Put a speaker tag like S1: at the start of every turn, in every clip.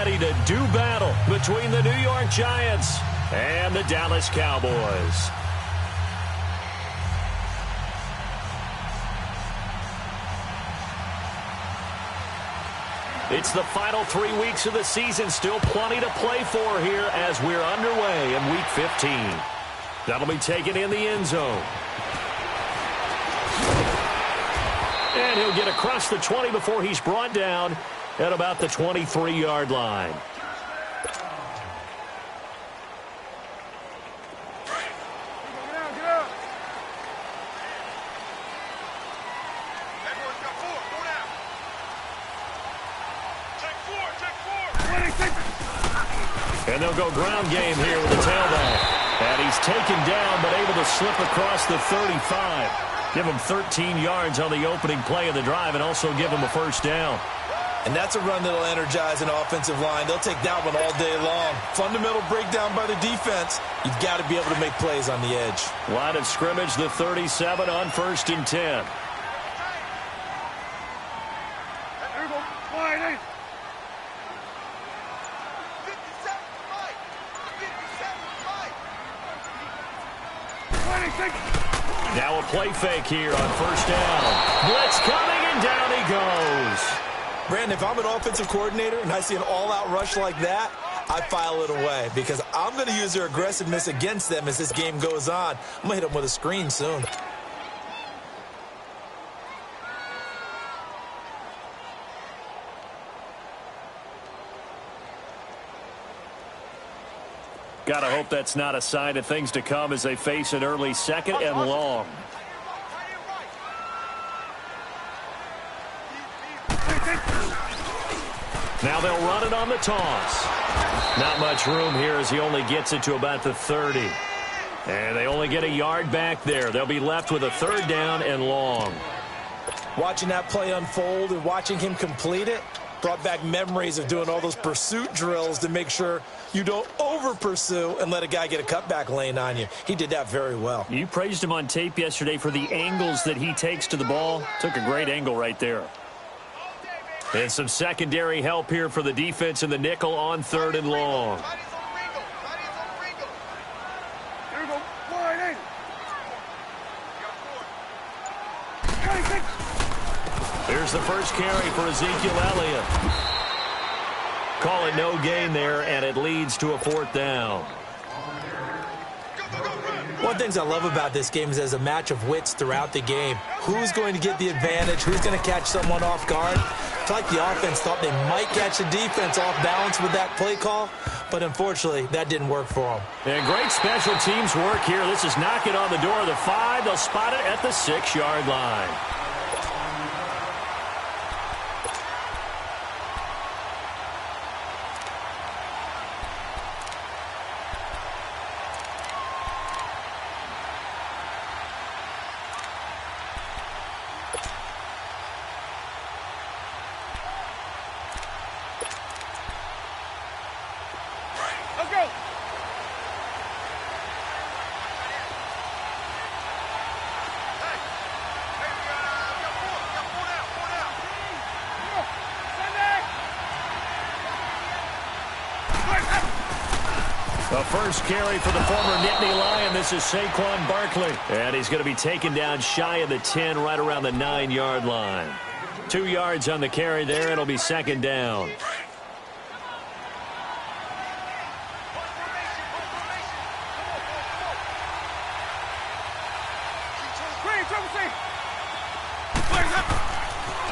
S1: ready to do battle between the New York Giants and the Dallas Cowboys. It's the final 3 weeks of the season. Still plenty to play for here as we're underway in Week 15. That'll be taken in the end zone. And he'll get across the 20 before he's brought down at about the 23-yard line. And they'll go ground game here with the tailback. And he's taken down but able to slip across the 35. Give him 13 yards on the opening play of the drive and also give him a first down.
S2: And that's a run that'll energize an offensive line. They'll take that one all day long. Fundamental breakdown by the defense. You've got to be able to make plays on the edge.
S1: Line of scrimmage, the 37 on 1st and 10. Now a play fake here on 1st down. Blitz coming, and down he goes.
S2: Brandon, if I'm an offensive coordinator and I see an all-out rush like that, I file it away because I'm going to use their aggressiveness against them as this game goes on. I'm going to hit them with a screen soon.
S1: Gotta hope that's not a sign of things to come as they face an early 2nd and long. Now they'll run it on the toss. Not much room here as he only gets it to about the 30. And they only get a yard back there. They'll be left with a 3rd down and long.
S2: Watching that play unfold and watching him complete it brought back memories of doing all those pursuit drills to make sure you don't over-pursue and let a guy get a cutback lane on you. He did that very well.
S1: You praised him on tape yesterday for the angles that he takes to the ball. Took a great angle right there. And some secondary help here for the defense in the nickel on 3rd and long. Here's the first carry for Ezekiel Elliott. Call it no gain there, and it leads to a 4th down.
S2: One of the things I love about this game is there's a match of wits throughout the game. Who's going to get the advantage? Who's going to catch someone off guard? It's like the offense thought they might catch the defense off balance with that play call, but unfortunately, that didn't work for them.
S1: And great special teams work here. This is knocking on the door of the 5. They'll spot it at the 6-yard line. The first carry for the former Nittany Lion. This is Saquon Barkley. And he's going to be taken down shy of the 10, right around the 9-yard line. 2 yards on the carry there. It'll be 2nd down.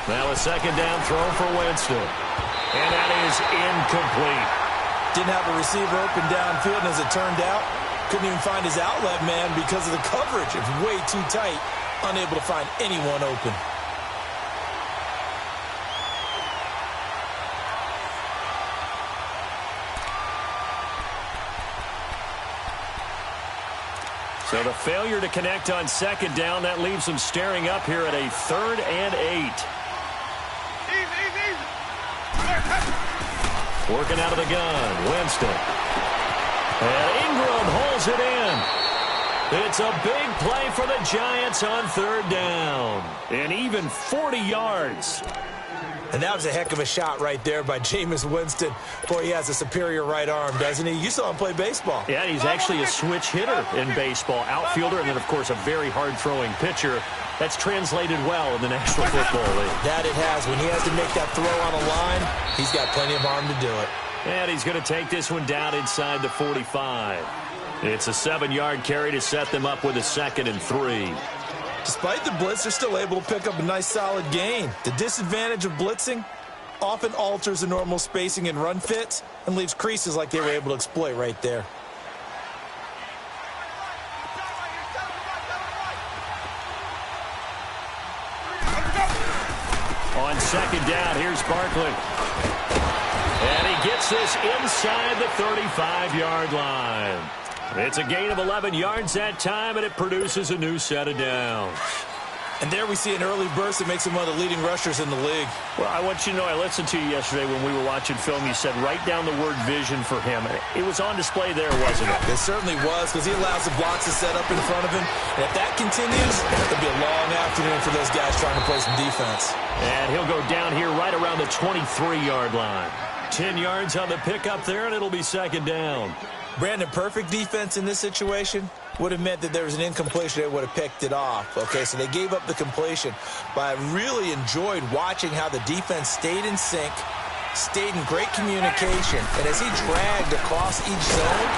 S1: Now a 2nd down throw for Winston. And that is incomplete.
S2: Didn't have a receiver open downfield, and as it turned out, couldn't even find his outlet man because of the coverage. It's way too tight, unable to find anyone open.
S1: So the failure to connect on 2nd down, that leaves them staring up here at a 3rd and 8. Working out of the gun, Winston. And Ingram holds it in. It's a big play for the Giants on 3rd down. And even 40 yards.
S2: And that was a heck of a shot right there by Jameis Winston. Boy, he has a superior right arm, doesn't he? You saw him play baseball.
S1: Yeah, he's actually a switch hitter in baseball. Outfielder, and then, of course, a very hard-throwing pitcher. That's translated well in the National Football League.
S2: That it has. When he has to make that throw on a line, he's got plenty of arm to do it.
S1: And he's going to take this one down inside the 45. It's a 7-yard carry to set them up with a 2nd and 3.
S2: Despite the blitz, they're still able to pick up a nice solid gain. The disadvantage of blitzing often alters the normal spacing and run fits and leaves creases like they were able to exploit right there.
S1: On 2nd down, here's Barkley. And he gets this inside the 35-yard line. It's a gain of 11 yards that time, and it produces a new set of downs.
S2: And there we see an early burst that makes him one of the leading rushers in the league.
S1: Well, I want you to know, I listened to you yesterday when we were watching film. You said write down the word vision for him. It was on display there, wasn't it?
S2: It certainly was, because he allows the blocks to set up in front of him. And if that continues, it'll be a long afternoon for those guys trying to play some defense.
S1: And he'll go down here right around the 23-yard line. 10 yards on the pickup there, and it'll be 2nd down.
S2: Brandon, perfect defense in this situation would have meant that there was an incompletion. They would have picked it off. Okay, so they gave up the completion. But I really enjoyed watching how the defense stayed in sync, stayed in great communication. And as he dragged across each zone,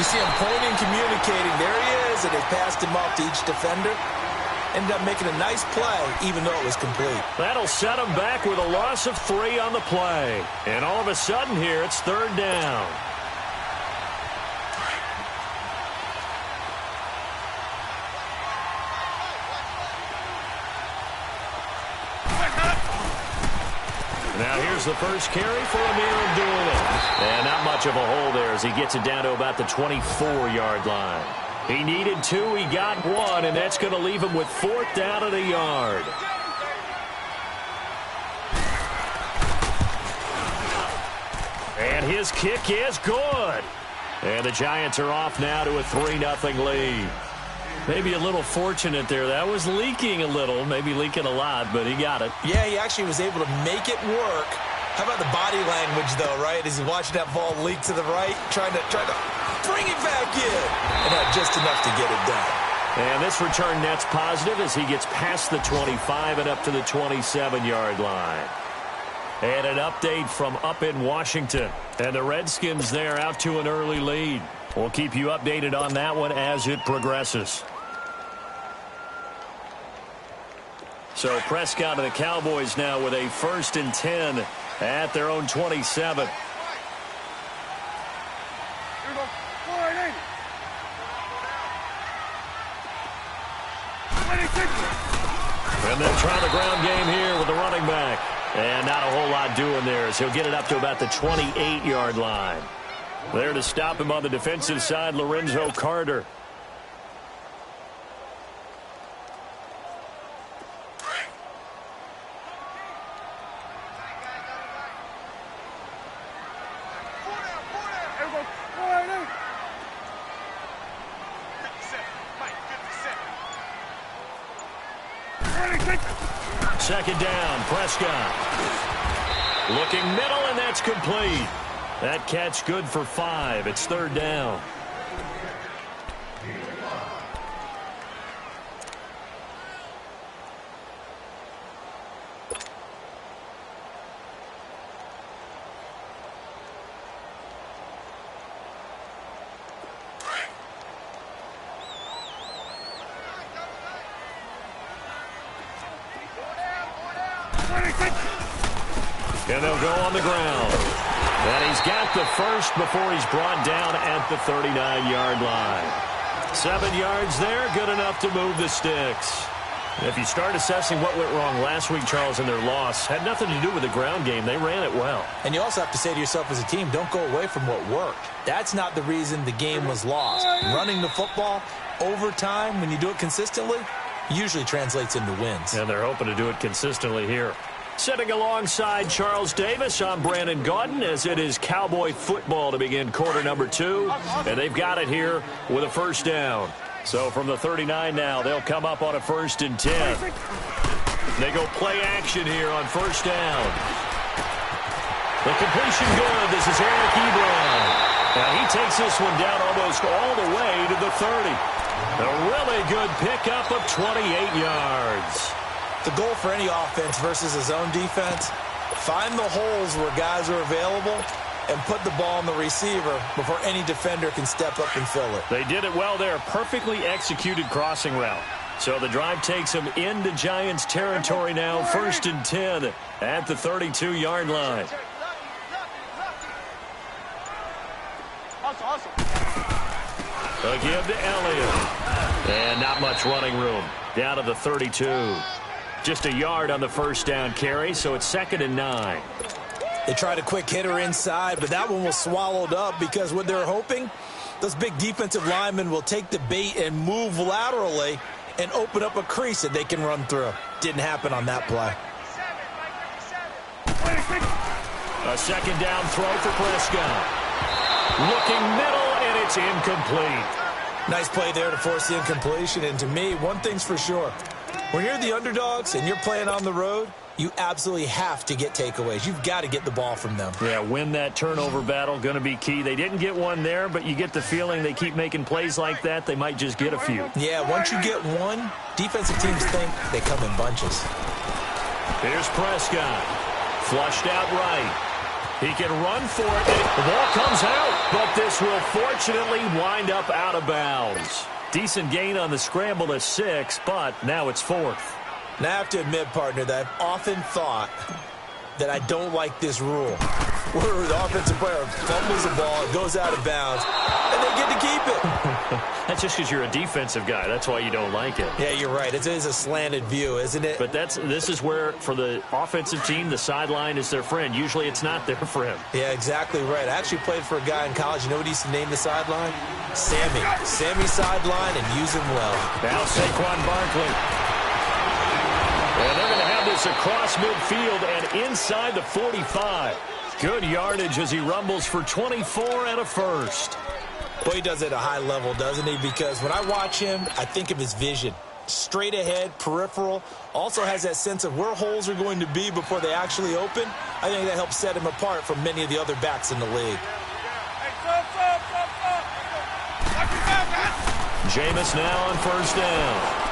S2: you see him pointing, communicating. There he is, and they passed him off to each defender. Ended up making a nice play, even though it was complete.
S1: That'll set him back with a loss of 3 on the play. And all of a sudden here, it's 3rd down. Now here's the first carry for Amir Abdullah. And not much of a hole there as he gets it down to about the 24-yard line. He needed 2, he got 1, and that's going to leave him with 4th down at a yard. And his kick is good. And the Giants are off now to a 3-0 lead. Maybe a little fortunate there. That was leaking a little, maybe leaking a lot, but he got it.
S2: Yeah, he actually was able to make it work. How about the body language, though, right? As he's watching that ball leak to the right, trying to bring it back in. And had just enough to get it done.
S1: And this return net's positive as he gets past the 25 and up to the 27-yard line. And an update from up in Washington. And the Redskins there out to an early lead. We'll keep you updated on that one as it progresses. So Prescott and the Cowboys now with a 1st and 10 at their own 27. And they'll try the ground game here with the running back. And not a whole lot doing there as he'll get it up to about the 28-yard line. There to stop him on the defensive side, Lorenzo Carter. Second down, Prescott. Looking middle, and that's complete. That catch good for 5. It's 3rd down. And they'll go on the ground. And he's got the first before he's brought down at the 39-yard line. 7 yards there, good enough to move the sticks. And if you start assessing what went wrong last week, Charles, in their loss, had nothing to do with the ground game. They ran it well. And you also have to say to yourself as a team, don't go away from what worked. That's not the reason the game was lost. Running the football over time, when you do it consistently, usually translates into wins. And they're hoping to do it consistently here. Sitting alongside Charles Davis, I'm Brandon Gaudin as it is Cowboy football to begin quarter number 2. And they've got it here with a 1st down. So from the 39 now, they'll come up on a 1st and 10. They go play action here on first down. The completion good. This is Eric Ebron. Now he takes this one down almost all the way to the 30. A really good pickup of 28 yards.
S2: The goal for any offense versus a zone defense, find the holes where guys are available and put the ball on the receiver before any defender can step up and fill it.
S1: They did it well there. Perfectly executed crossing route. So the drive takes them into Giants territory now. 1st and 10 at the 32-yard line. A give to Elliott. And not much running room. Down to the 32. Just a yard on the first down carry, so it's 2nd and 9.
S2: They tried a quick hitter inside, but that one was swallowed up because what they're hoping, those big defensive linemen will take the bait and move laterally and open up a crease that they can run through. Didn't happen on that play.
S1: A 2nd down throw for Prescott. Looking middle, and it's incomplete.
S2: Nice play there to force the incompletion. And to me, one thing's for sure. When you're the underdogs and you're playing on the road, you absolutely have to get takeaways. You've got to get the ball from them.
S1: Yeah, win that turnover battle, going to be key. They didn't get one there, but you get the feeling they keep making plays like that, they might just get a few.
S2: Yeah, once you get one, defensive teams think they come in bunches.
S1: Here's Prescott. Flushed out right. He can run for it. The ball comes out, but this will fortunately wind up out of bounds. Decent gain on the scramble to 6, but now it's 4th.
S2: Now, I have to admit, partner, that I've often thought that I don't like this rule, where the offensive player fumbles the ball, it goes out of bounds, and they get to keep it.
S1: That's just because you're a defensive guy. That's why you don't like it.
S2: Yeah, you're right. It is a slanted view, isn't it?
S1: But this is where, for the offensive team, the sideline is their friend. Usually it's not there for him.
S2: Yeah, exactly right. I actually played for a guy in college. You know what he used to name the sideline? Sammy. Sammy sideline, and use him well.
S1: Now Saquon Barkley. And they're going to have this across midfield and inside the 45. Good yardage as he rumbles for 24 and a first.
S2: Boy, he does it at a high level, doesn't he? Because when I watch him, I think of his vision. Straight ahead, peripheral. Also has that sense of where holes are going to be before they actually open. I think that helps set him apart from many of the other backs in the league.
S1: Jameis now on first down.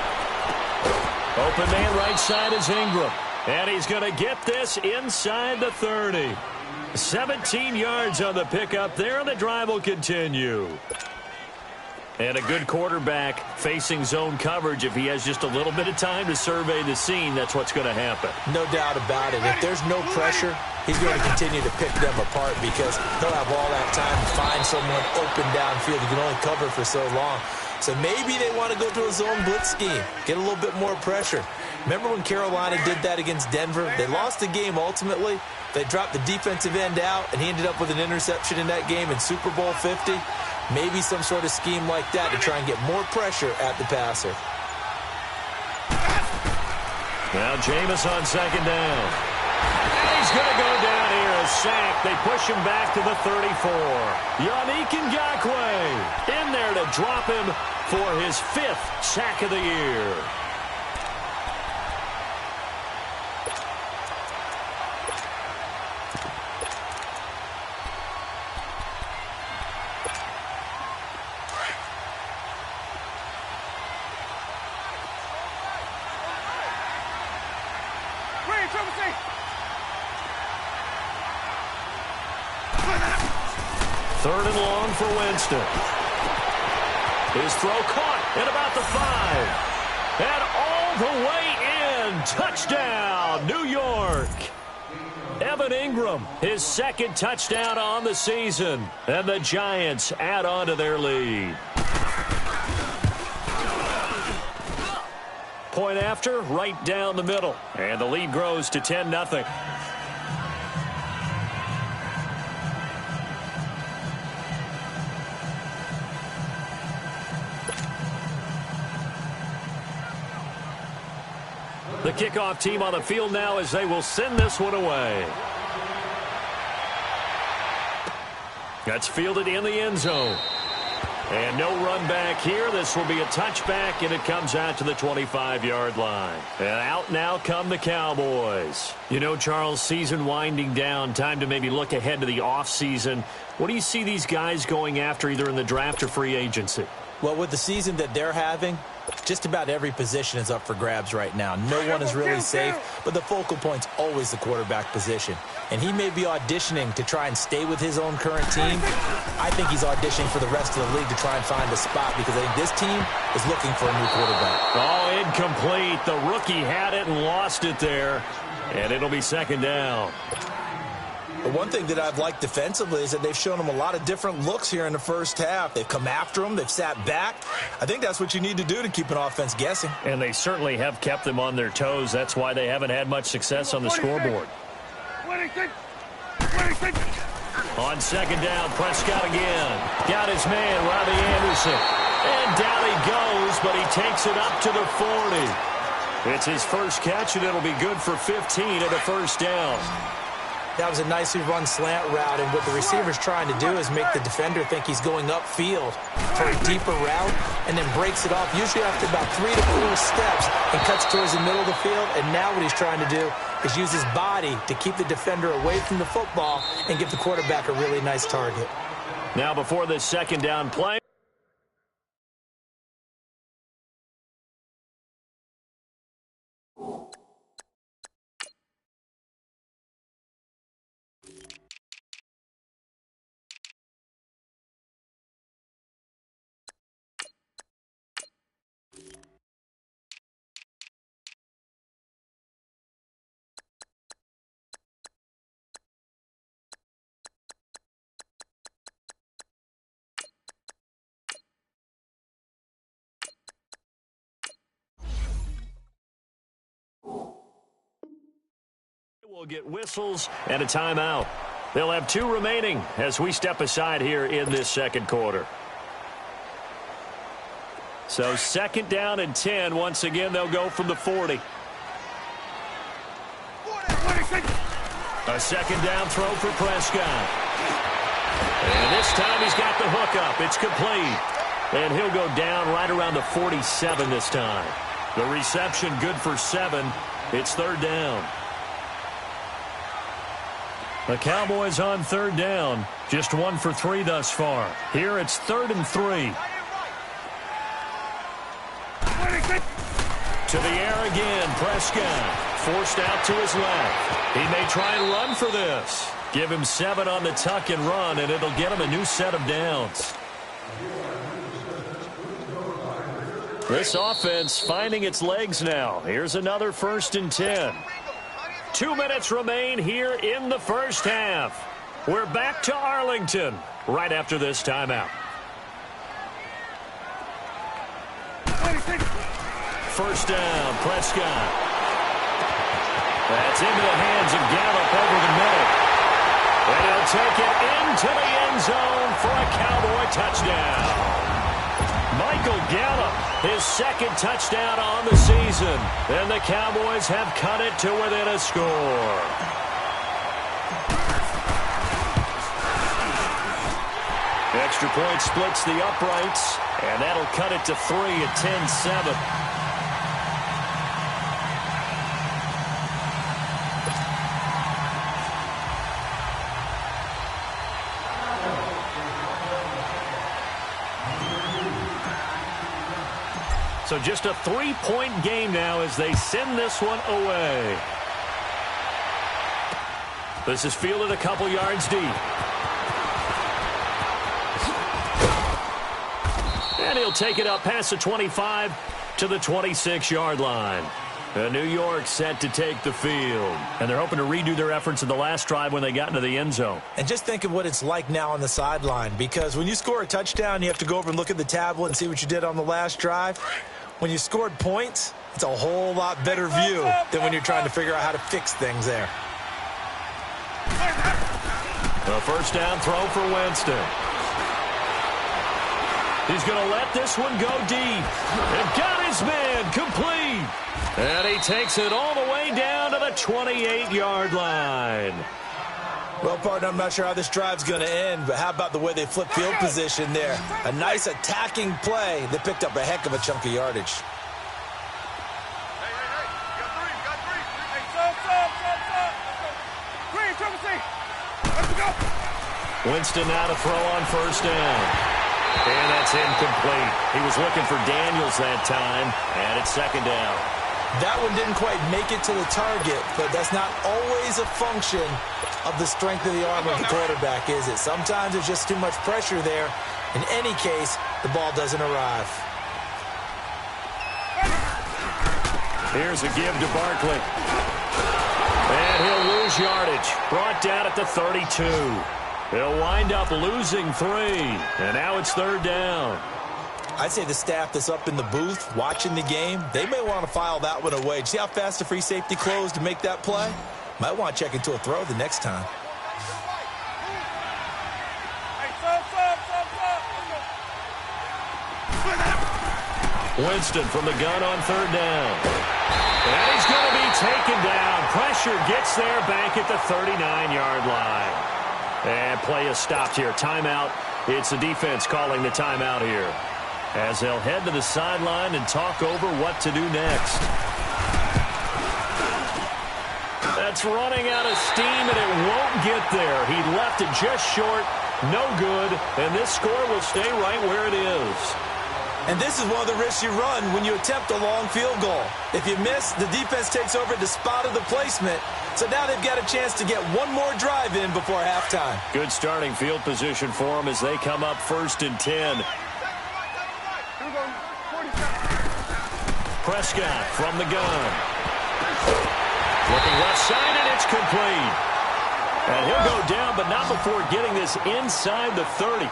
S1: Open man right side is Ingram. And he's going to get this inside the 30. 17 yards on the pickup there, and the drive will continue. And a good quarterback facing zone coverage. If he has just a little bit of time to survey the scene, that's what's going to happen.
S2: No doubt about it. If there's no pressure, he's going to continue to pick them apart because he'll have all that time to find someone open downfield. He can only cover for so long. So maybe they want to go to a zone blitz scheme, get a little bit more pressure. Remember when Carolina did that against Denver? They lost the game ultimately. They dropped the defensive end out, and he ended up with an interception in that game in Super Bowl 50. Maybe some sort of scheme like that to try and get more pressure at the passer.
S1: Now Jameis on second down. And he's going to go down here, a sack. They push him back to the 34. Yannick Ngakoue in there to drop him for his 5th sack of the year. Third and long for Winston. His throw caught at about the 5. And all the way in. Touchdown, New York. Evan Ingram, his 2nd touchdown on the season. And the Giants add on to their lead. Point after, right down the middle. And the lead grows to 10-0. The kickoff team on the field now as they will send this one away. That's fielded in the end zone. And no run back here. This will be a touchback, and it comes out to the 25-yard line. And out now come the Cowboys. You know, Charles, season winding down, time to maybe look ahead to the offseason. What do you see these guys going after either in the draft or free agency?
S2: Well, with the season that they're having, just about every position is up for grabs right now. No one is really safe, but the focal point's always the quarterback position. And he may be auditioning to try and stay with his own current team. I think he's auditioning for the rest of the league to try and find a spot because I think this team is looking for a new quarterback.
S1: Oh, incomplete. The rookie had it and lost it there. And it'll be second down.
S2: The one thing that I've liked defensively is that they've shown him a lot of different looks here in the first half. They've come after him. They've sat back. I think that's what you need to do to keep an offense guessing.
S1: And they certainly have kept them on their toes. That's why they haven't had much success on the scoreboard. On second down, Prescott again. Got his man, Robbie Anderson. And down he goes, but he takes it up to the 40. It's his first catch, and it'll be good for 15 at a first down.
S2: That was a nicely run slant route, and what the receiver's trying to do is make the defender think he's going upfield for a deeper route and then breaks it off, usually after about 3 to 4 steps, and cuts towards the middle of the field. And now what he's trying to do is use his body to keep the defender away from the football and give the quarterback a really nice target.
S1: Now before this second down play, we'll get whistles and a timeout. They'll have 2 remaining as we step aside here in this second quarter. So second down and 10. Once again, they'll go from the 40. A second down throw for Prescott. And this time he's got the hook up. It's complete. And he'll go down right around the 47 this time. The reception good for 7. It's third down. The Cowboys on third down. Just 1 for 3 thus far. Here it's 3rd and 3. To the air again, Prescott. Forced out to his left. He may try and run for this. Give him 7 on the tuck and run, and it'll get him a new set of downs. This offense finding its legs now. Here's another 1st and 10. 2 minutes remain here in the first half. We're back to Arlington right after this timeout. First down, Prescott. That's into the hands of Gallup over the middle. And he'll take it into the end zone for a Cowboy touchdown. Michael Gallup, his 2nd touchdown on the season. And the Cowboys have cut it to within a score. Extra point splits the uprights, and that'll cut it to 3 at 10-7. So just a 3-point game now as they send this one away. This is fielded a couple yards deep. And he'll take it up past the 25 to the 26-yard line. And New York set to take the field. And they're hoping to redo their efforts in the last drive when they got into the end zone.
S2: And just think of what it's like now on the sideline, because when you score a touchdown, you have to go over and look at the tablet and see what you did on the last drive. When you scored points, it's a whole lot better view than when you're trying to figure out how to fix things there.
S1: A first down throw for Winston. He's going to let this one go deep. And got his man complete. And he takes it all the way down to the 28-yard line.
S2: Well, partner, I'm not sure how this drive's going to end, but how about the way they flip field position there? A nice attacking play that picked up a heck of a chunk of yardage.
S1: Winston now to throw on first down. And that's incomplete. He was looking for Daniels that time, and it's second down.
S2: That one didn't quite make it to the target, but that's not always a function of the strength of the arm of the quarterback, is it? Sometimes there's just too much pressure there. In any case, the ball doesn't arrive.
S1: Here's a give to Barkley. And he'll lose yardage. Brought down at the 32. He'll wind up losing 3. And now it's third down.
S2: I'd say the staff that's up in the booth watching the game, they may want to file that one away. See how fast the free safety closed to make that play? Might want to check into a throw the next time.
S1: Winston from the gun on third down. And he's going to be taken down. Pressure gets there back at the 39-yard line. And play is stopped here. Timeout. It's the defense calling the timeout here, as they'll head to the sideline and talk over what to do next. That's running out of steam, and it won't get there. He left it just short. No good. And this score will stay right where it is.
S2: And this is one of the risks you run when you attempt a long field goal. If you miss, the defense takes over at the spot of the placement. So now they've got a chance to get one more drive in before halftime.
S1: Good starting field position for them as they come up 1st and 10. Prescott from the gun. Looking left side, and it's complete. And he'll go down, but not before getting this inside the 30.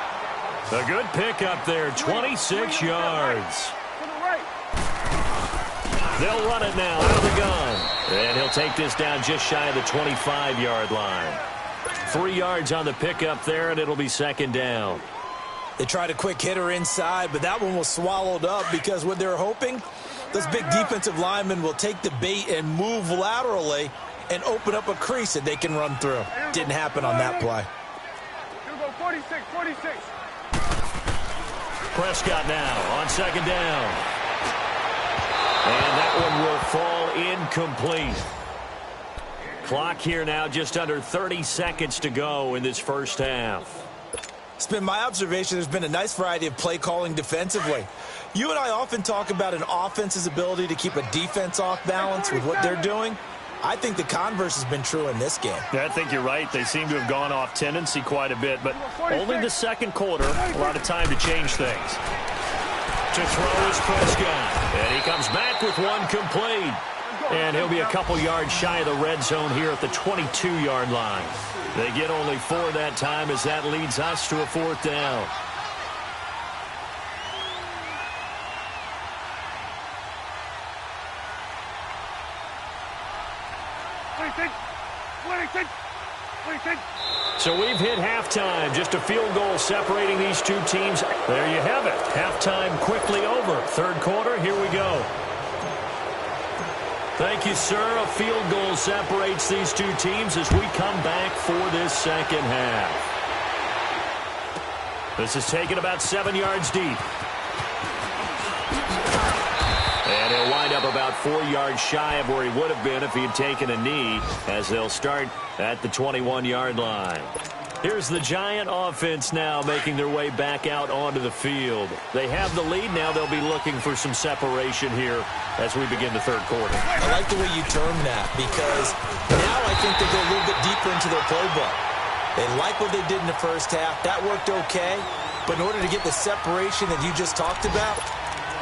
S1: A good pickup there, 26 yards. They'll run it now out of the gun. And he'll take this down just shy of the 25-yard line. 3 yards on the pickup there, and it'll be second down.
S2: They tried a quick hitter inside, but that one was swallowed up because what they're hoping, those big defensive linemen will take the bait and move laterally and open up a crease that they can run through. Didn't happen on that play.
S3: 46.
S1: Prescott now on second down. And that one will fall incomplete. Clock here now, just under 30 seconds to go in this first half.
S2: It's been my observation there's been a nice variety of play calling defensively. You and I often talk about an offense's ability to keep a defense off balance with what they're doing. I think the converse has been true in this game.
S1: Yeah, I think you're right. They seem to have gone off tendency quite a bit, but only the second quarter, a lot of time to change things. To throw is Prescott, and he comes back with one complete. And he'll be a couple yards shy of the red zone here at the 22-yard line. They get only 4 that time as that leads us to a 4th down. So we've hit halftime. Just a field goal separating these two teams. There you have it. Halftime quickly over. Third quarter, here we go. Thank you, sir. A field goal separates these two teams as we come back for this second half. This is taken about 7 yards deep. And he'll wind up about 4 yards shy of where he would have been if he had taken a knee, as they'll start at the 21-yard line. Here's the Giant offense now making their way back out onto the field. They have the lead. Now they'll be looking for some separation here as we begin the third quarter.
S2: I like the way you term that because now I think they go a little bit deeper into their playbook. They like what they did in the first half. That worked okay. But in order to get the separation that you just talked about,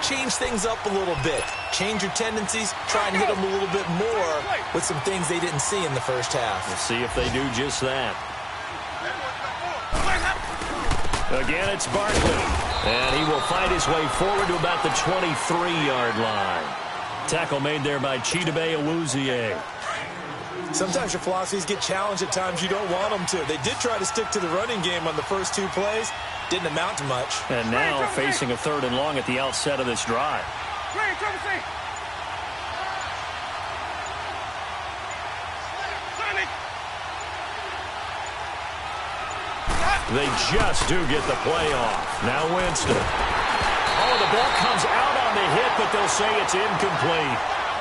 S2: change things up a little bit. Change your tendencies. Try and hit them a little bit more with some things they didn't see in the first half.
S1: We'll see if they do just that. Again, it's Barkley. And he will find his way forward to about the 23-yard line. Tackle made there by Chidobe Awuzie.
S2: Sometimes your philosophies get challenged at times you don't want them to. They did try to stick to the running game on the first 2 plays. Didn't amount to much.
S1: And now facing a 3rd and long at the outset of this drive. They just do get the play off. Now Winston. Oh, the ball comes out on the hit, but they'll say it's incomplete.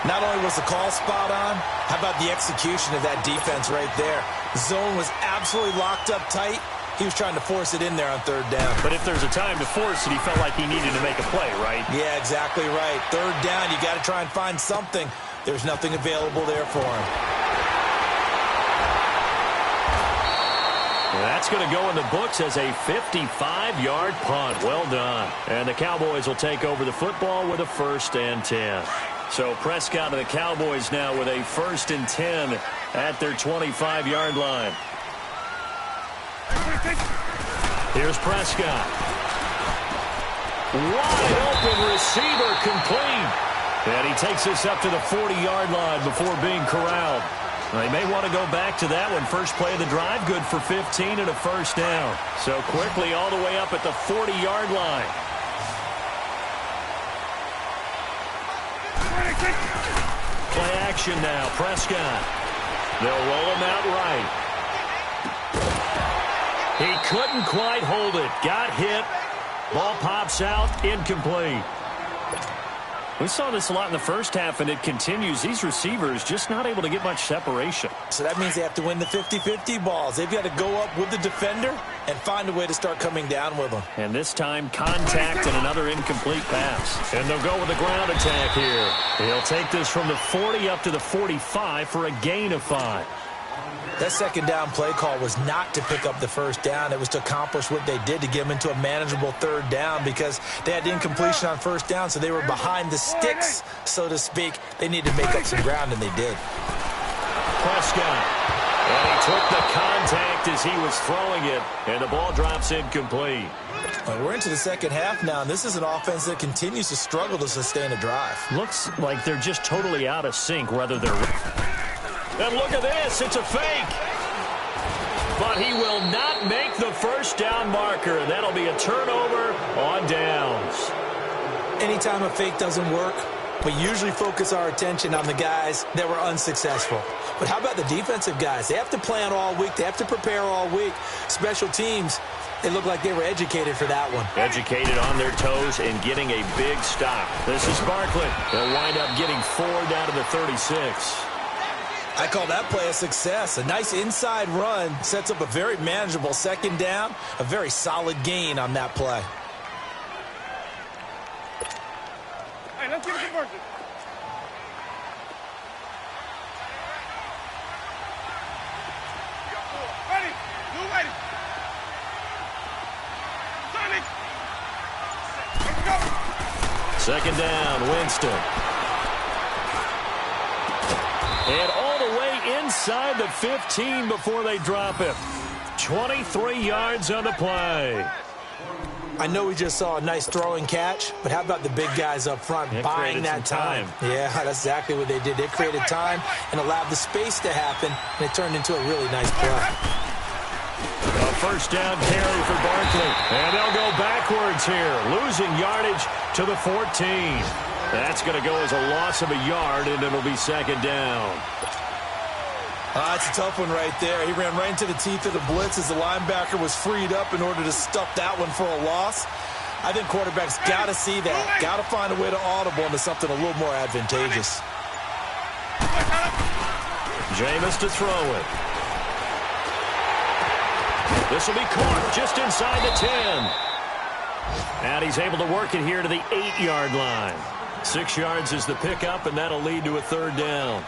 S2: Not only was the call spot on, how about the execution of that defense right there? Zone was absolutely locked up tight. He was trying to force it in there on third down.
S1: But if there's a time to force it, he felt like he needed to make a play, right?
S2: Yeah, exactly right. Third down, you got to try and find something. There's nothing available there for him.
S1: That's going to go in the books as a 55-yard punt. Well done. And the Cowboys will take over the football with a 1st and 10. So Prescott and the Cowboys now with a 1st and 10 at their 25-yard line. Here's Prescott. Wide open receiver complete. And he takes this up to the 40-yard line before being corralled. They may want to go back to that one. First play of the drive, good for 15 and a 1st down. So quickly all the way up at the 40-yard line. Play action now, Prescott. They'll roll him out right. He couldn't quite hold it. Got hit. Ball pops out, incomplete. We saw this a lot in the first half, and it continues. These receivers just not able to get much separation.
S2: So that means they have to win the 50-50 balls. They've got to go up with the defender and find a way to start coming down with them.
S1: And this time, contact and another incomplete pass. And they'll go with the ground attack here. He'll take this from the 40 up to the 45 for a gain of 5.
S2: That second down play call was not to pick up the 1st down. It was to accomplish what they did to get them into a manageable 3rd down because they had incompletion on 1st down, so they were behind the sticks, so to speak. They needed to make up some ground, and they did.
S1: Prescott. And he took the contact as he was throwing it, and the ball drops incomplete.
S2: Well, we're into the second half now, and this is an offense that continues to struggle to sustain a drive.
S1: Looks like they're just totally out of sync, whether they're... And look at this, it's a fake. But he will not make the 1st down marker. That'll be a turnover on downs.
S2: Anytime a fake doesn't work, we usually focus our attention on the guys that were unsuccessful. But how about the defensive guys? They have to plan all week. They have to prepare all week. Special teams, they look like they were educated for that one.
S1: Educated on their toes and getting a big stop. This is Barkley. They'll wind up getting 4 down to the 36.
S2: I call that play a success. A nice inside run sets up a very manageable 2nd down, a very solid gain on that play.
S3: Hey, let's get it working. Ready? You ready? Sonic! Let's go!
S1: 2nd down, Winston. And all the way inside the 15 before they drop him. 23 yards on the play.
S2: I know we just saw a nice throwing catch, but how about the big guys up front buying that time? Yeah, that's exactly what they did. They created time and allowed the space to happen, and it turned into a really nice play.
S1: A 1st down carry for Barkley. And they'll go backwards here, losing yardage to the 14. That's going to go as a loss of a yard, and it'll be 2nd down.
S2: That's a tough one right there. He ran right into the teeth of the blitz as the linebacker was freed up in order to stuff that one for a loss. I think quarterbacks got to see that. Got to find a way to audible into something a little more advantageous.
S1: Jameis to throw it. This will be caught just inside the 10. And he's able to work it here to the 8-yard line. 6 yards is the pickup, and that'll lead to a 3rd down.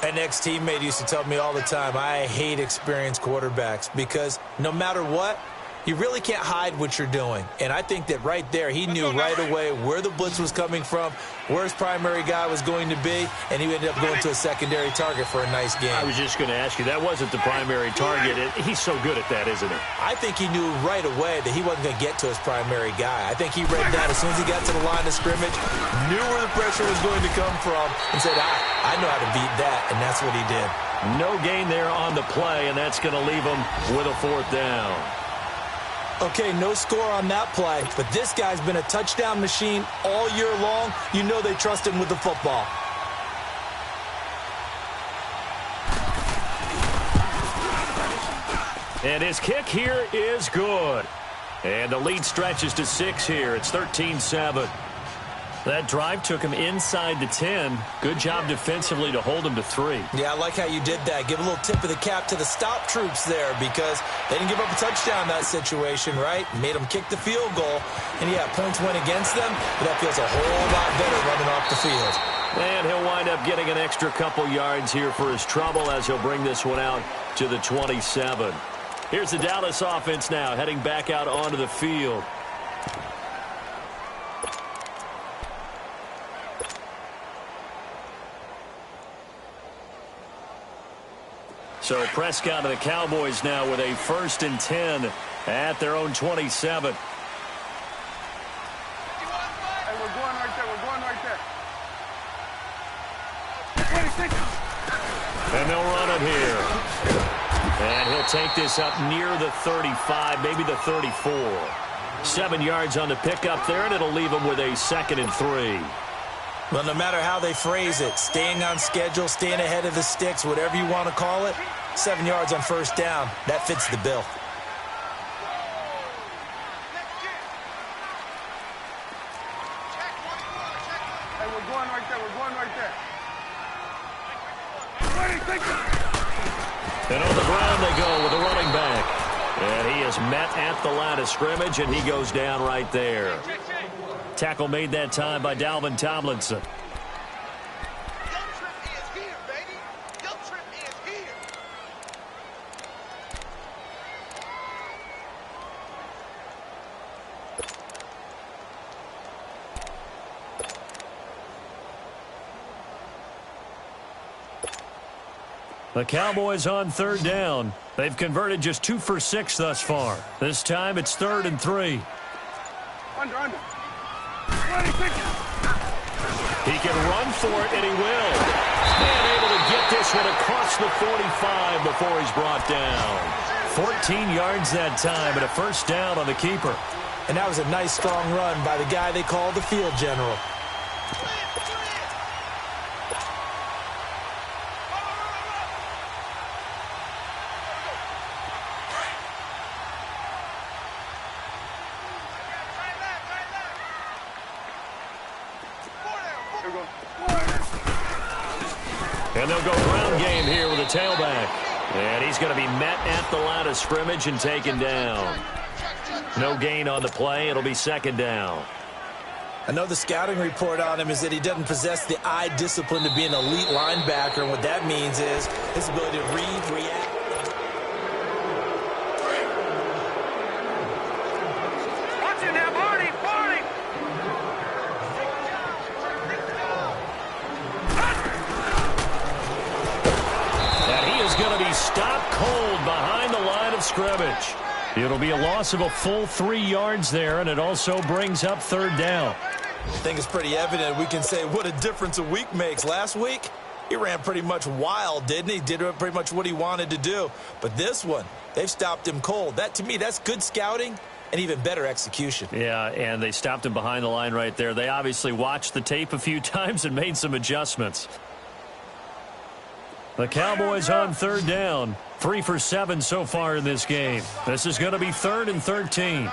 S2: An ex-teammate used to tell me all the time, I hate experienced quarterbacks because no matter what, you really can't hide what you're doing. And I think that right there, he knew right away where the blitz was coming from, where his primary guy was going to be, and he ended up going to a secondary target for a nice game.
S1: I was just going to ask you, that wasn't the primary target. He's so good at that, isn't he?
S2: I think he knew right away that he wasn't going to get to his primary guy. I think he read that as soon as he got to the line of scrimmage, knew where the pressure was going to come from, and said, I know how to beat that, and that's what he did.
S1: No gain there on the play, and that's going to leave him with a 4th down.
S2: Okay, no score on that play, but this guy's been a touchdown machine all year long. You know they trust him with the football.
S1: And his kick here is good. And the lead stretches to 6 here. It's 13-7. That drive took him inside the 10. Good job defensively to hold him to 3.
S2: Yeah, I like how you did that. Give a little tip of the cap to the stop troops there because they didn't give up a touchdown in that situation, right? Made them kick the field goal. And, yeah, points went against them, but that feels a whole lot better running off the field.
S1: And he'll wind up getting an extra couple yards here for his trouble as he'll bring this one out to the 27. Here's the Dallas offense now heading back out onto the field. So Prescott and the Cowboys now with a 1st and 10 at their own 27.
S3: Hey, we're going right there. We're going right there. 26.
S1: And they'll run it here. And he'll take this up near the 35, maybe the 34. 7 yards on the pickup there, and it'll leave him with a 2nd and 3.
S2: Well, no matter how they phrase it, staying on schedule, staying ahead of the sticks, whatever you want to call it, 7 yards on 1st down, that fits the bill.
S3: Hey, we're going right there. We're going right there. 26.
S1: And on the ground they go with the running back. And he is met at the line of scrimmage, and he goes down right there. Tackle made that time by Dalvin Tomlinson. The Cowboys on 3rd down. They've converted just 2 for 6 thus far. This time it's 3rd and 3.
S3: Under. 26.
S1: He can run for it, and he will. And able to get this one across the 45 before he's brought down. 14 yards that time, and a 1st down on the keeper.
S2: And that was a nice, strong run by the guy they call the field general.
S1: And they'll go ground game here with a tailback. And he's going to be met at the line of scrimmage and taken down. No gain on the play. It'll be 2nd down.
S2: I know the scouting report on him is that he doesn't possess the eye discipline to be an elite linebacker. And what that means is his ability to read, react.
S1: Stopped cold behind the line of scrimmage. It'll be a loss of a full 3 yards there, and it also brings up 3rd down.
S2: I think it's pretty evident. We can say what a difference a week makes. Last week, he ran pretty much wild, didn't he? Did pretty much what he wanted to do. But this one, they've stopped him cold. That, to me, that's good scouting and even better execution.
S1: Yeah, and they stopped him behind the line right there. They obviously watched the tape a few times and made some adjustments. The Cowboys on 3rd down. 3 for 7 so far in this game. This is going to be 3rd and 13.
S3: Eyes on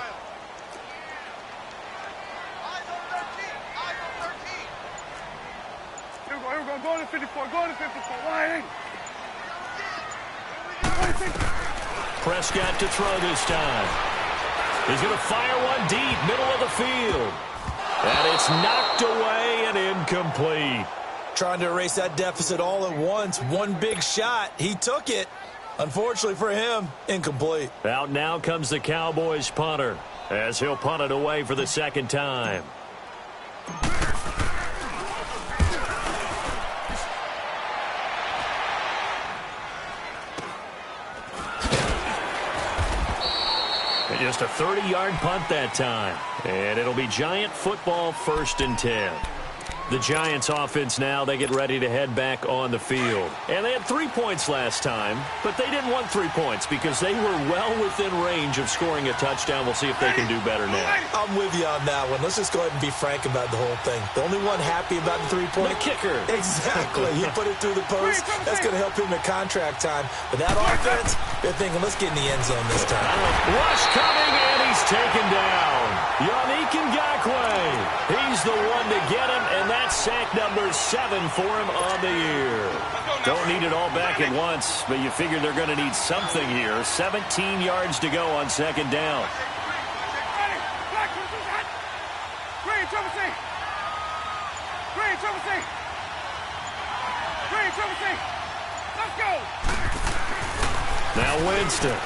S3: 13. Here we go. Go to 54. Go to 54. Wide. 26.
S1: Prescott to throw this time. He's going to fire one deep, middle of the field. And it's knocked away and incomplete.
S2: Trying to erase that deficit all at once. One big shot. He took it. Unfortunately for him, incomplete.
S1: Out now comes the Cowboys punter as he'll punt it away for the 2nd time. And just a 30-yard punt that time. And it'll be Giant football 1st and 10. The Giants offense now, they get ready to head back on the field. And they had 3 points last time, but they didn't want 3 points because they were well within range of scoring a touchdown. We'll see if they can do better now.
S2: I'm with you on that one. Let's just go ahead and be frank about the whole thing. The only one happy about the 3-point.
S1: The kicker.
S2: Exactly. He put it through the post. That's going to help him at contract time. But that offense, they're thinking, let's get in the end zone this time.
S1: Rush coming, and he's taken down. Yannick Ngakoue. He's the one to get him, and that's sack number 7 for him on the year. Don't need it all back at once, but you figure they're going to need something here. 17 yards to go on second down.
S3: Let's go.
S1: Now Winston.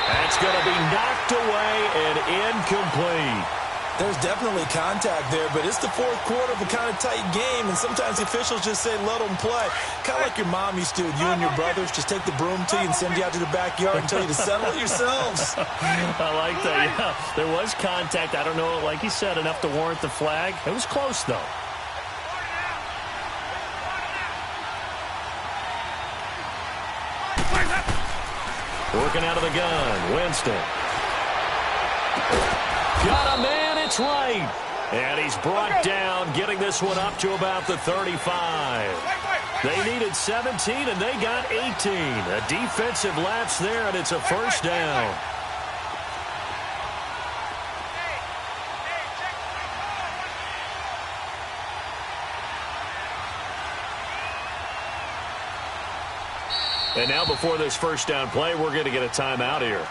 S1: That's going to be knocked away and incomplete.
S2: There's definitely contact there, but it's the fourth quarter of a kind of tight game, and sometimes the officials just say, let them play. Kind of like your mom used to, you and your brothers just take the broom to you and send you out to the backyard and tell you to settle it yourselves.
S1: I like that, yeah. There was contact. I don't know, like he said, enough to warrant the flag. It was close, though. Working out of the gun, Winston. Got a man, it's right. And he's brought down, getting this one up to about the 35. They needed 17, and they got 18. A defensive lapse there, and it's a first down. And now before this first down play, we're going to get a timeout here.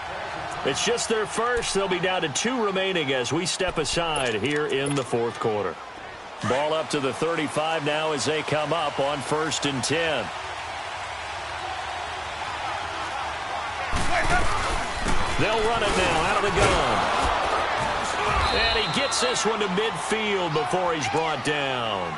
S1: It's just their first. They'll be down to 2 remaining as we step aside here in the fourth quarter. Ball up to the 35 now as they come up on 1st and 10. They'll run it now out of the gun. And he gets this one to midfield before he's brought down.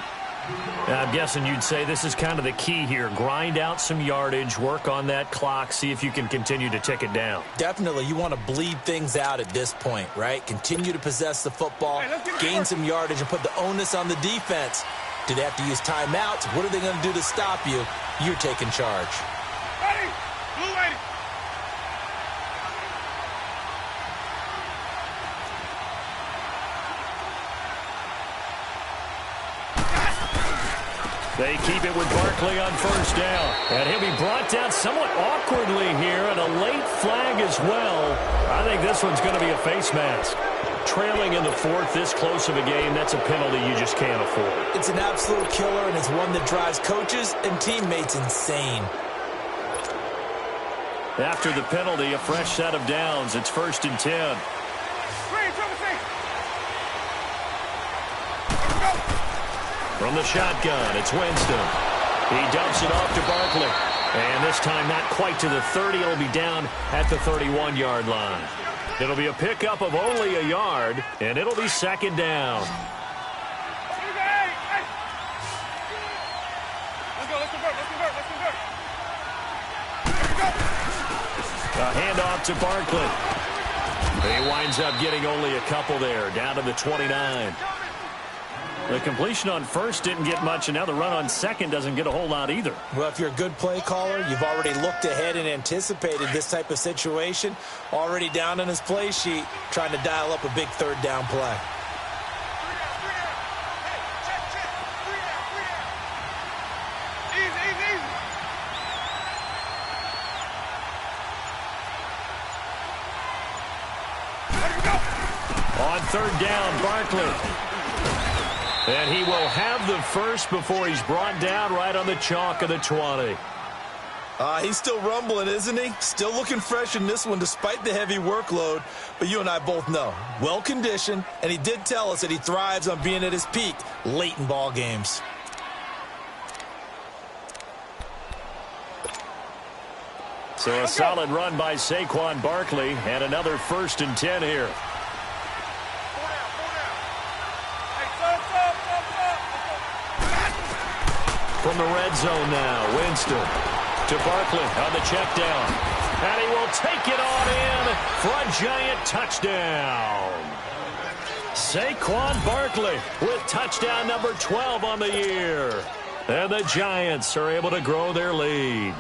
S1: I'm guessing you'd say this is kind of the key here. Grind out some yardage, work on that clock, see if you can continue to tick it down.
S2: Definitely. You want to bleed things out at this point, right? Continue to possess the football, gain some yardage, and put the onus on the defense. Do they have to use timeouts? What are they going to do to stop you? You're taking charge.
S3: Ready? Blue lady.
S1: They keep it with Barkley on 1st down. And he'll be brought down somewhat awkwardly here, and a late flag as well. I think this one's going to be a face mask. Trailing in the 4th, this close of a game, that's a penalty you just can't afford.
S2: It's an absolute killer, and it's one that drives coaches and teammates insane.
S1: After the penalty, a fresh set of downs. It's 1st and 10. From the shotgun, it's Winston. He dumps it off to Barkley. And this time not quite to the 30. It'll be down at the 31-yard line. It'll be a pickup of only a yard, and it'll be 2nd down. A handoff to Barkley. He winds up getting only a couple there, down to the 29. The completion on 1st didn't get much, and now the run on 2nd doesn't get a whole lot either.
S2: Well, if you're a good play caller, you've already looked ahead and anticipated this type of situation. Already down on his play sheet, trying to dial up a big 3rd down play.
S1: On 3rd down, Barkley. And he will have the first before he's brought down right on the chalk of the 20.
S2: He's still rumbling, isn't he? Still looking fresh in this one despite the heavy workload. But you and I both know, well-conditioned, and he did tell us that he thrives on being at his peak late in ball games.
S1: So a solid run by Saquon Barkley, and another 1st and 10 here. From the red zone now, Winston to Barkley on the check down. And he will take it on in for a giant touchdown. Saquon Barkley with touchdown number 12 on the year. And the Giants are able to grow their lead.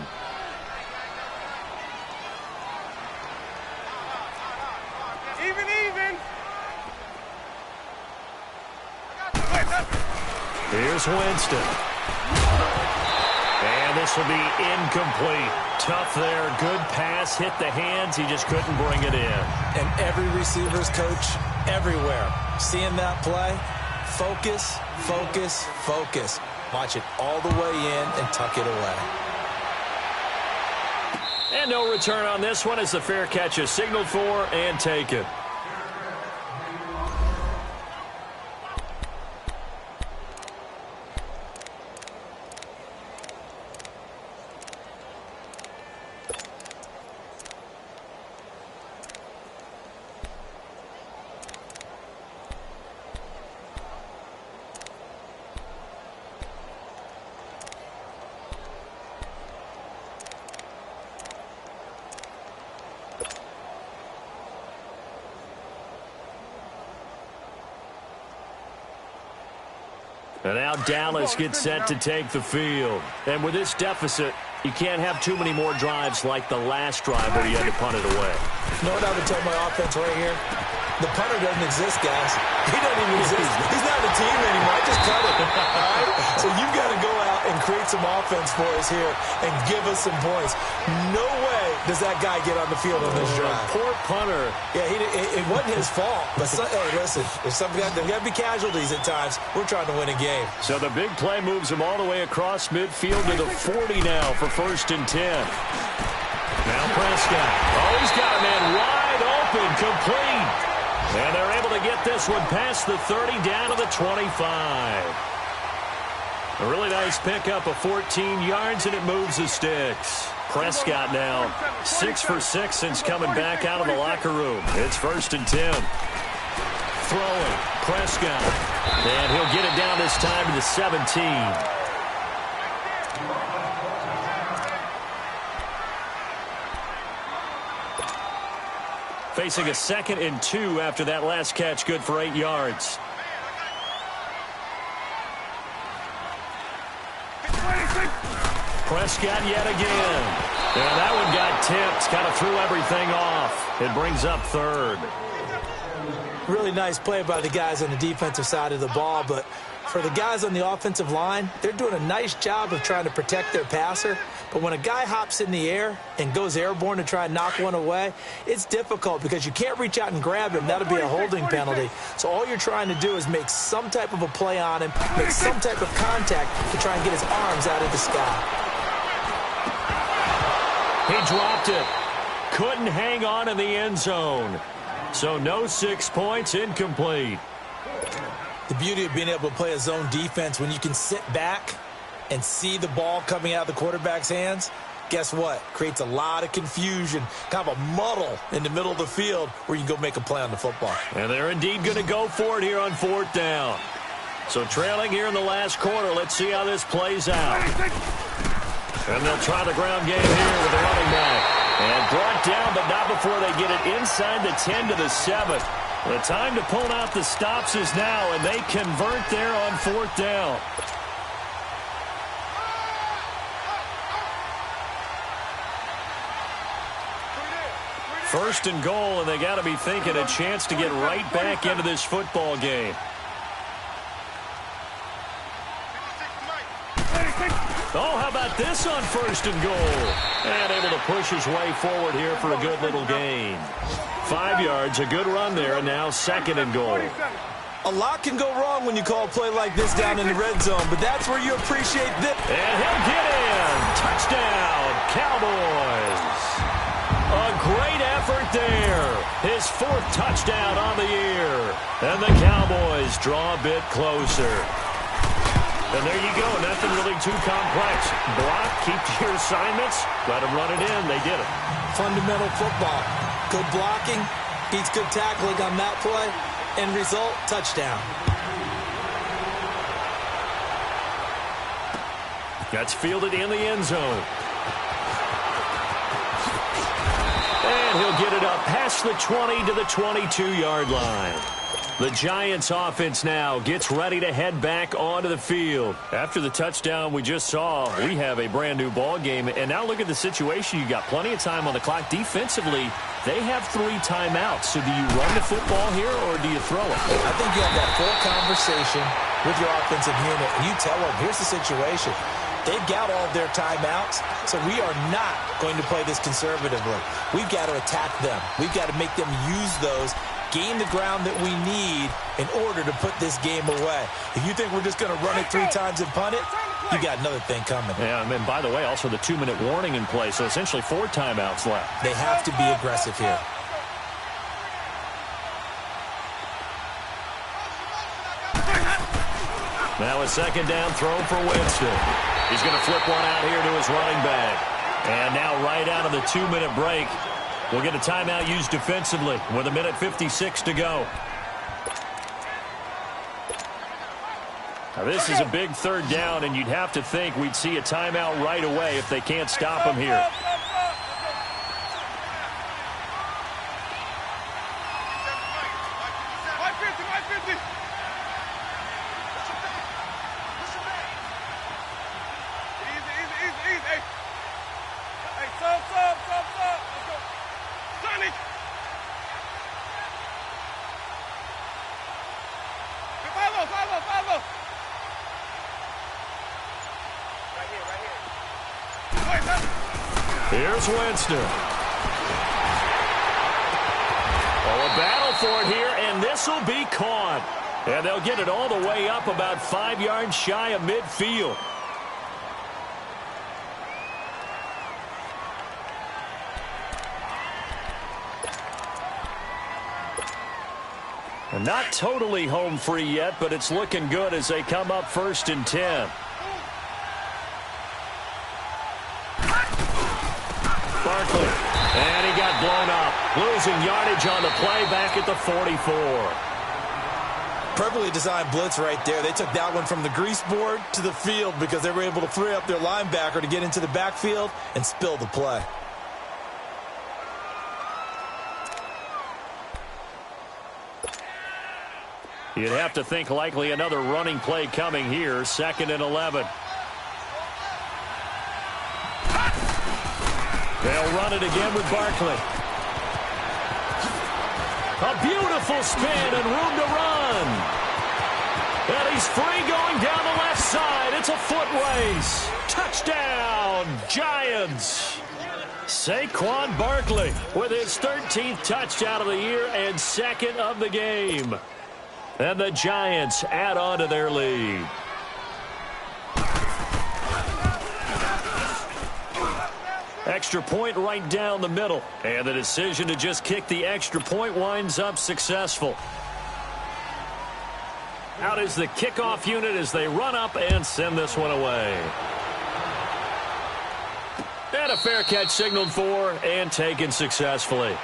S3: Even.
S1: Here's Winston. And this will be incomplete. Tough there. Good pass. Hit the hands. He just couldn't bring it in.
S2: And every receiver's coach everywhere. Seeing that play, focus, focus, focus. Watch it all the way in and tuck it away.
S1: And no return on this one as the fair catch is signaled for and taken. And now Dallas gets set to take the field. And with this deficit, you can't have too many more drives like the last drive where you had to punt it away.
S2: You know what I would tell my offense right here? The punter doesn't exist, guys. He doesn't even exist. He's not a team anymore. I just cut it. All right? So you've got to go out and create some offense for us here and give us some points. No way does that guy get on the field on this drive.
S1: Poor punter.
S2: Yeah, it wasn't his fault. But, hey, listen, there's got to be casualties at times. We're trying to win a game.
S1: So the big play moves him all the way across midfield to the 40 now for 1st and 10. Now Prescott. Oh, he's got a man wide open, complete. And they're able to get this one past the 30 down to the 25. A really nice pickup of 14 yards, and it moves the sticks. Prescott now 6 for 6 since coming back out of the locker room. It's 1st and 10. Throwing, Prescott. And he'll get it down this time to the 17. Facing a 2nd and 2 after that last catch, good for 8 yards. Prescott yet again. And that one got tipped, kind of threw everything off. It brings up 3rd.
S2: Really nice play by the guys on the defensive side of the ball, but for the guys on the offensive line, they're doing a nice job of trying to protect their passer. But when a guy hops in the air and goes airborne to try and knock one away, it's difficult because you can't reach out and grab him. That'll be a holding penalty. So all you're trying to do is make some type of a play on him, make some type of contact to try and get his arms out of the sky.
S1: He dropped it. Couldn't hang on in the end zone. So no 6 points, incomplete.
S2: The beauty of being able to play a zone defense when you can sit back and see the ball coming out of the quarterback's hands, guess what? Creates a lot of confusion, kind of a muddle in the middle of the field where you can go make a play on the football.
S1: And they're indeed going to go for it here on 4th down. So trailing here in the last quarter, let's see how this plays out. And they'll try the ground game here with the running back. And brought down, but not before they get it inside the 10 to the 7. The time to pull out the stops is now, and they convert there on 4th down. First and goal, and they got to be thinking a chance to get right back into this football game. Oh, how about this on 1st and goal? And able to push his way forward here for a good little gain. 5 yards, a good run there, and now 2nd and goal.
S2: A lot can go wrong when you call a play like this down in the red zone, but that's where you appreciate this.
S1: And he'll get in. Touchdown, Cowboys. A great effort there. His 4th touchdown on the year. And the Cowboys draw a bit closer. And there you go. Nothing really too complex. Block, keep to your assignments, let them run it in. They did it.
S2: Fundamental football. Good blocking, beats good tackling on that play. End result, touchdown.
S1: That's fielded in the end zone. And he'll get it up past the 20 to the 22-yard line. The Giants offense now gets ready to head back onto the field. After the touchdown we just saw, we have a brand new ball game. And now look at the situation. You got plenty of time on the clock. Defensively, they have 3 timeouts. So do you run the football here or do you throw it?
S2: I think you have that full conversation with your offensive unit. And you tell them, here's the situation. They've got all of their timeouts, so we are not going to play this conservatively. We've got to attack them. We've got to make them use those, gain the ground that we need in order to put this game away. If you think we're just going to run it 3 times and punt it, you got another thing coming.
S1: Yeah, and by the way, also the 2-minute warning in play, so essentially 4 timeouts left.
S2: They have to be aggressive here.
S1: Now a second down throw for Winston. He's going to flip one out here to his running back. And now right out of the 2-minute break, we'll get a timeout used defensively with 1:56 to go. Now this is a big 3rd down, and you'd have to think we'd see a timeout right away if they can't stop him here. Here's Winston. Oh, a battle for it here, and this will be caught. And they'll get it all the way up about 5 yards shy of midfield. And not totally home free yet, but it's looking good as they come up 1st and 10. Barkley, and he got blown up, losing yardage on the play back at the 44.
S2: Perfectly designed blitz right there. They took that one from the grease board to the field because they were able to free up their linebacker to get into the backfield and spill the play.
S1: You'd have to think likely another running play coming here, 2nd and 11. They'll run it again with Barkley. A beautiful spin and room to run. And he's free going down the left side. It's a foot race. Touchdown, Giants. Saquon Barkley with his 13th touchdown of the year and 2nd of the game. And the Giants add on to their lead. Extra point right down the middle. And the decision to just kick the extra point winds up successful. Out is the kickoff unit as they run up and send this one away. And a fair catch signaled for and taken successfully.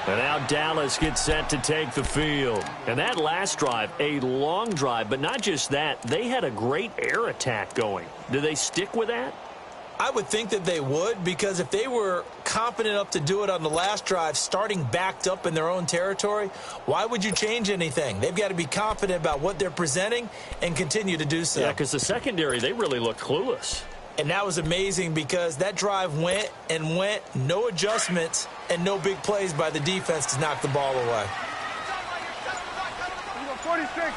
S1: And now Dallas gets set to take the field. And that last drive, a long drive, but not just that. They had a great air attack going. Do they stick with that?
S2: I would think that they would, because if they were confident enough to do it on the last drive, starting backed up in their own territory, why would you change anything? They've got to be confident about what they're presenting and continue to do so.
S1: Yeah, because the secondary, they really look clueless.
S2: And that was amazing because that drive went and went, no adjustments and no big plays by the defense to knock the ball away.
S3: 46.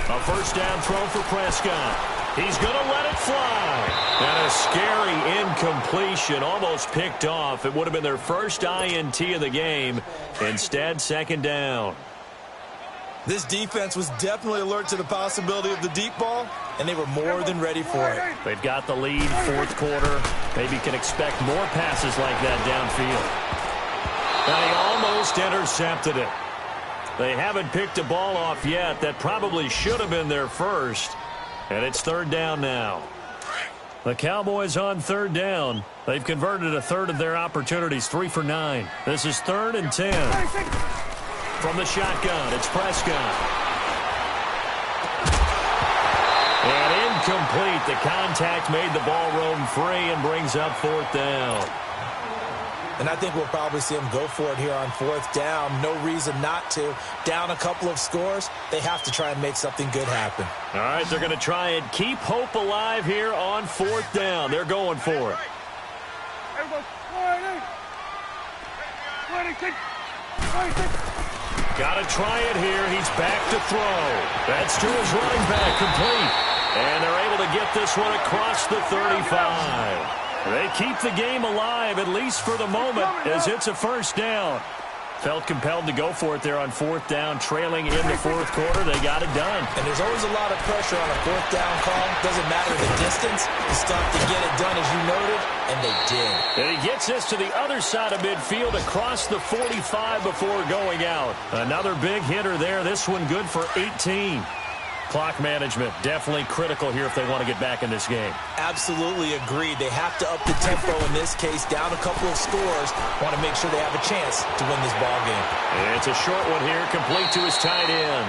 S1: A first down throw for Prescott. He's going to let it fly. And a scary incompletion, almost picked off. It would have been their first INT of the game. Instead, 2nd down.
S2: This defense was definitely alert to the possibility of the deep ball, and they were more than ready for it.
S1: They've got the lead, 4th quarter. Maybe can expect more passes like that downfield. And he almost intercepted it. They haven't picked a ball off yet. That probably should have been their first. And it's 3rd down now. The Cowboys on 3rd down. They've converted a third of their opportunities, 3 for 9. This is 3rd and 10. From the shotgun, it's Prescott. And complete. The contact made the ball roam free and brings up 4th down.
S2: And I think we'll probably see them go for it here on 4th down. No reason not to. Down a couple of scores, they have to try and make something good happen.
S1: All right, they're going to try and keep hope alive here on 4th down. They're going for it. Got to try it here. He's back to throw. That's to his running back, complete. And they're able to get this one across the 35. They keep the game alive, at least for the moment, as it's a 1st down. Felt compelled to go for it there on 4th down, trailing in the 4th quarter. They got it done.
S2: And there's always a lot of pressure on a 4th down call. Doesn't matter the distance. You still have to get it done, as you noted, and they did.
S1: And he gets this to the other side of midfield across the 45 before going out. Another big hitter there. This one good for 18. Clock management definitely critical here if they want to get back in this game.
S2: Absolutely agreed. They have to up the tempo in this case, down a couple of scores. Want to make sure they have a chance to win this ball game.
S1: It's a short one here, complete to his tight end.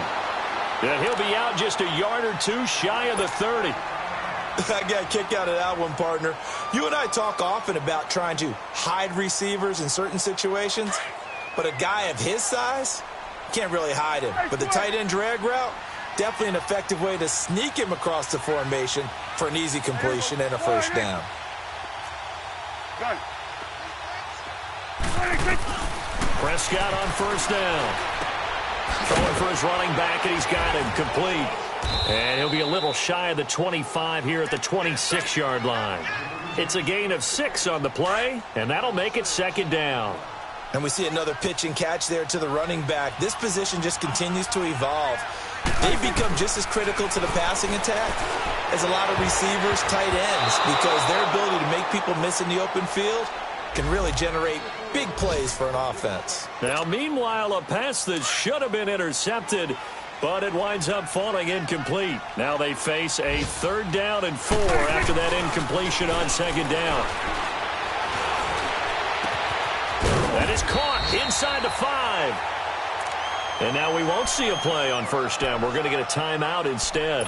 S1: And he'll be out just a yard or two shy of the 30.
S2: I got a kick out of that one, partner. You and I talk often about trying to hide receivers in certain situations, but a guy of his size can't really hide him. But the tight end drag route, definitely an effective way to sneak him across the formation for an easy completion and a 1st down.
S1: Prescott on 1st down. Throwing for his running back, and he's got him complete. And he'll be a little shy of the 25 here at the 26-yard line. It's a gain of 6 on the play, and that'll make it 2nd down.
S2: And we see another pitch and catch there to the running back. This position just continues to evolve. They've become just as critical to the passing attack as a lot of receivers, tight ends, because their ability to make people miss in the open field can really generate big plays for an offense.
S1: Now, meanwhile, a pass that should have been intercepted, but it winds up falling incomplete. Now they face a 3rd down and 4 after that incompletion on 2nd down. That is caught inside the 5. And now we won't see a play on 1st down. We're going to get a timeout instead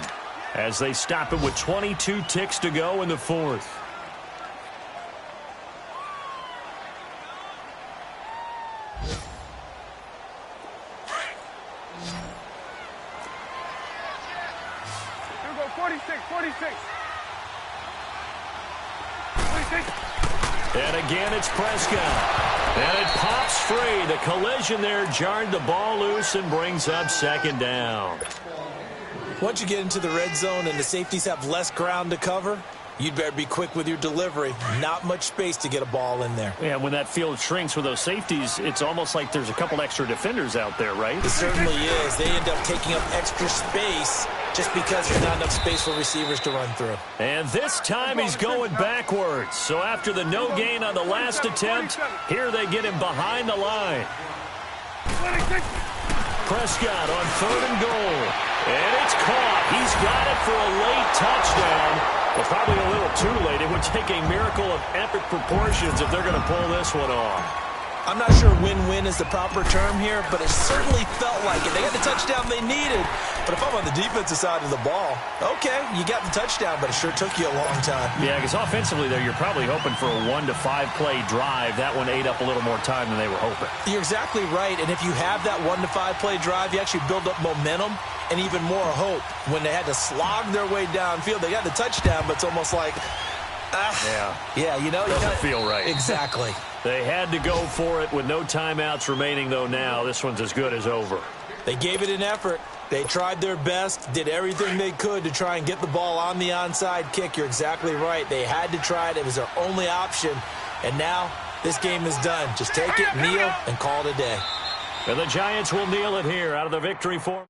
S1: as they stop it with 22 ticks to go in the 4th.
S3: Here we go, 46.
S1: And again, it's Prescott. And it pops free. The collision there jarred the ball loose and brings up 2nd down.
S2: Once you get into the red zone and the safeties have less ground to cover, you'd better be quick with your delivery. Not much space to get a ball in there.
S1: Yeah, when that field shrinks with those safeties, it's almost like there's a couple extra defenders out there, right?
S2: It certainly is. They end up taking up extra space just because there's not enough space for receivers to run through.
S1: And this time he's going backwards. So after the no gain on the last attempt, here they get him behind the line. Prescott on 3rd and goal. And it's caught. He's got it for a late touchdown. Well, probably a little too late. It would take a miracle of epic proportions if they're going to pull this one off.
S2: I'm not sure win-win is the proper term here, but it certainly felt like it. They got the touchdown they needed. But if I'm on the defensive side of the ball, okay, you got the touchdown, but it sure took you a long time.
S1: Yeah, because offensively there, you're probably hoping for a 1 to 5 play drive. That one ate up a little more time than they were hoping.
S2: You're exactly right, and if you have that 1 to 5 play drive, you actually build up momentum and even more hope. When they had to slog their way downfield, they got the touchdown, but it's almost like, yeah, you know.
S1: Doesn't feel right.
S2: Exactly.
S1: They had to go for it with no timeouts remaining, though, now. This one's as good as over.
S2: They gave it an effort. They tried their best, did everything they could to try and get the ball on the onside kick. You're exactly right. They had to try it. It was their only option. And now this game is done. Just take it, kneel, and call it a day.
S1: And the Giants will kneel it here out of the victory form.